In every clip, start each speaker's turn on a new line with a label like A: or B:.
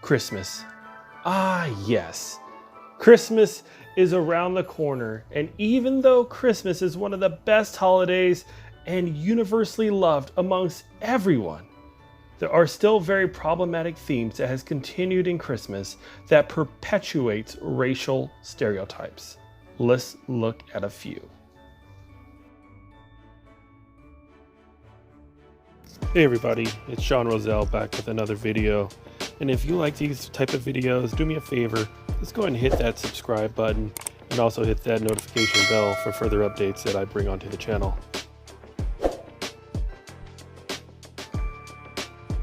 A: Christmas. Ah, yes. Christmas is around the corner, and even though Christmas is one of the best holidays and universally loved amongst everyone, there are still very problematic themes that has continued in Christmas that perpetuates racial stereotypes. Let's look at a few. Hey everybody, it's Sean Roselle back with another video. And if you like these type of videos, do me a favor, let's go ahead and hit that subscribe button and also hit that notification bell for further updates that I bring onto the channel.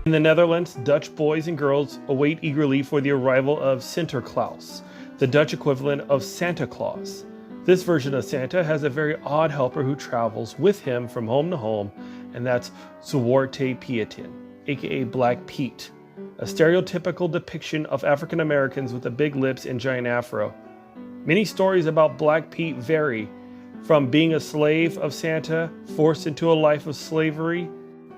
A: In the Netherlands, Dutch boys and girls await eagerly for the arrival of Sinterklaas, the Dutch equivalent of Santa Claus. This version of Santa has a very odd helper who travels with him from home to home, and that's Zwarte Pieten, aka Black Pete, a stereotypical depiction of African Americans with the big lips and giant afro. Many stories about Black Pete vary, from being a slave of Santa forced into a life of slavery,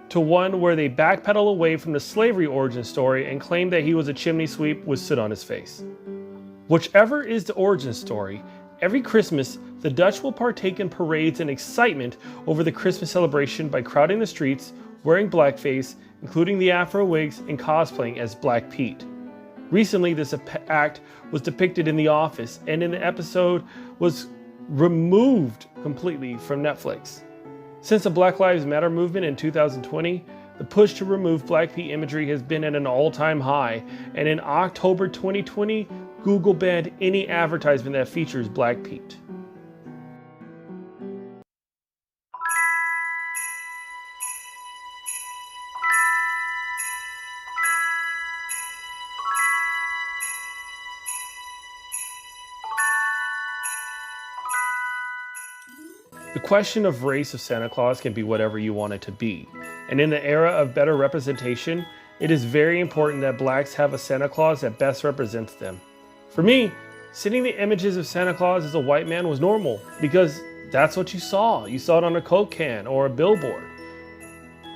A: to one where they backpedal away from the slavery origin story and claim that he was a chimney sweep with soot on his face. Whichever is the origin story, every Christmas, the Dutch will partake in parades and excitement over the Christmas celebration by crowding the streets, wearing blackface, including the afro wigs, and cosplaying as Black Pete. Recently, this act was depicted in The Office, and in the episode was removed completely from Netflix. Since the Black Lives Matter movement in 2020, the push to remove Black Pete imagery has been at an all-time high, and in October 2020, Google banned any advertisement that features Black Pete. The question of race of Santa Claus can be whatever you want it to be. And in the era of better representation, it is very important that blacks have a Santa Claus that best represents them. For me, seeing the images of Santa Claus as a white man was normal because that's what you saw. You saw it on a Coke can or a billboard.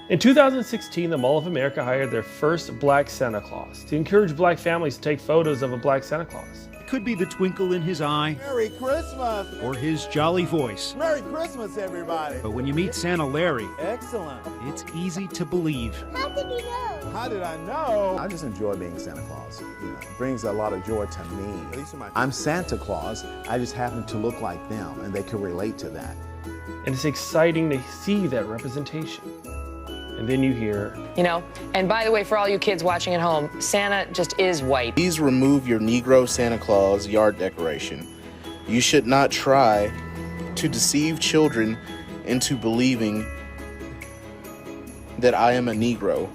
A: In 2016, the Mall of America hired their first black Santa Claus to encourage black families to take photos of a black Santa Claus.
B: Could be the twinkle in his eye.
C: Merry Christmas!
B: Or his jolly voice.
C: Merry Christmas, everybody!
B: But when you meet Santa Larry,
C: Excellent!
B: it's easy to believe.
D: How did you know?
C: How did I know?
E: I just enjoy being Santa Claus. It brings a lot of joy to me. I'm Santa Claus. I just happen to look like them, and they can relate to that.
A: And it's exciting to see that representation. And then you hear,
F: and by the way, for all you kids watching at home, Santa just is white.
G: Please remove your Negro Santa Claus yard decoration. You should not try to deceive children into believing that I am a Negro.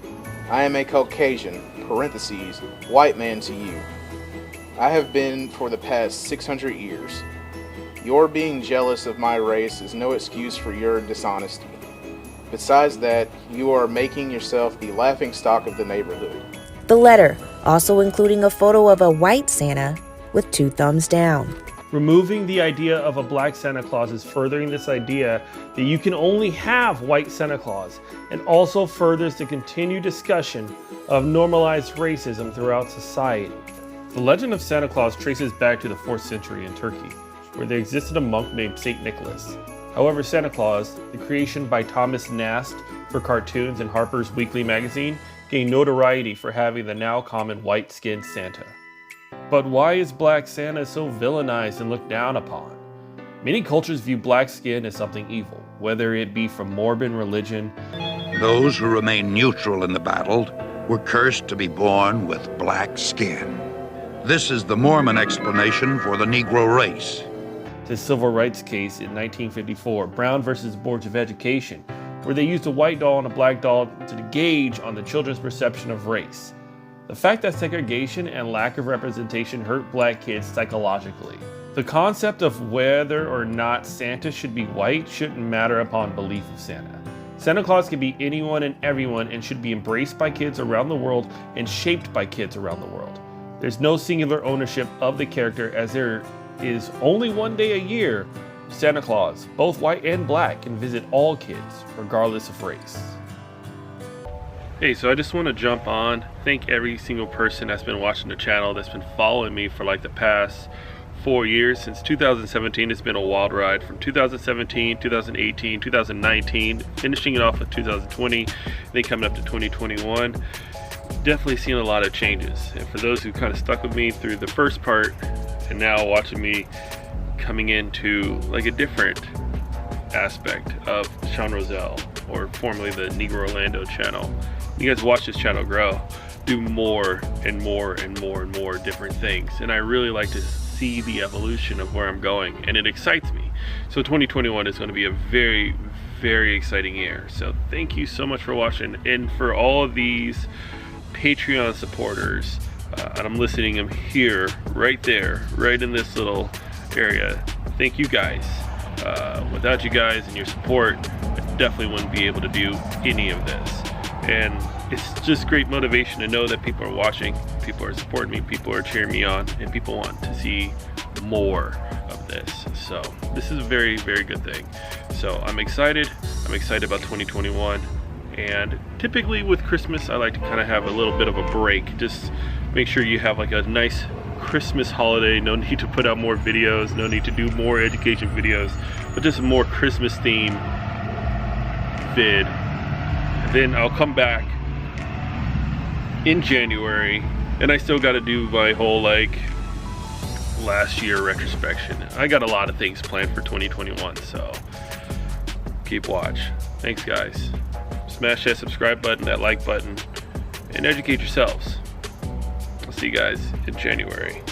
G: I am a Caucasian, parentheses, white man to you. I have been for the past 600 years. Your being jealous of my race is no excuse for your dishonesty. Besides that, you are making yourself the laughingstock of the neighborhood.
H: The letter, also including a photo of a white Santa with 2 thumbs down.
A: removing the idea of a black Santa Claus is furthering this idea that you can only have white Santa Claus, and also furthers the continued discussion of normalized racism throughout society. The legend of Santa Claus traces back to the 4th century in Turkey, where there existed a monk named St. Nicholas. However, Santa Claus, the creation by Thomas Nast for cartoons in Harper's Weekly magazine, gained notoriety for having the now common white-skinned Santa. But why is Black Santa so villainized and looked down upon? Many cultures view black skin as something evil, whether it be from morbid religion.
I: Those who remained neutral in the battle were cursed to be born with black skin. This is the Mormon explanation for the Negro race.
A: The civil rights case in 1954, Brown versus Boards of Education, where they used a white doll and a black doll to gauge on the children's perception of race. The fact that segregation and lack of representation hurt black kids psychologically. The concept of whether or not Santa should be white shouldn't matter upon belief of Santa. Santa Claus can be anyone and everyone and should be embraced by kids around the world and shaped by kids around the world. There's no singular ownership of the character, as there is only one day a year Santa Claus, both white and black, can visit all kids, regardless of race. Hey, so I just want to jump on, thank every single person that's been watching the channel, that's been following me for like the past 4 years. Since 2017, it's been a wild ride. From 2017, 2018, 2019, finishing it off with 2020, then coming up to 2021. Definitely seen a lot of changes. And for those who kind of stuck with me through the first part, and now watching me coming into like a different aspect of Sean Roselle, or formerly the Negro Orlando channel. You guys watch this channel grow, do more and more and more and more different things, and I really like to see the evolution of where I'm going, and it excites me. So 2021 is going to be a very, very exciting year. So thank you so much for watching, and for all of these Patreon supporters, and I'm listing them here, right there, right in this little area. Thank you guys. Without you guys and your support, I definitely wouldn't be able to do any of this. And it's just great motivation to know that people are watching, people are supporting me, people are cheering me on, and people want to see more of this. So this is a very, very good thing. So I'm excited about 2021. And typically with Christmas, I like to kind of have a little bit of a break. Just make sure you have like a nice Christmas holiday. No need to put out more videos, no need to do more education videos, but just a more Christmas theme vid. Then I'll come back in January, and I still got to do my whole like last year retrospection. I got a lot of things planned for 2021, so keep watch. Thanks guys. Smash that subscribe button, that like button, and educate yourselves. I'll see you guys in January.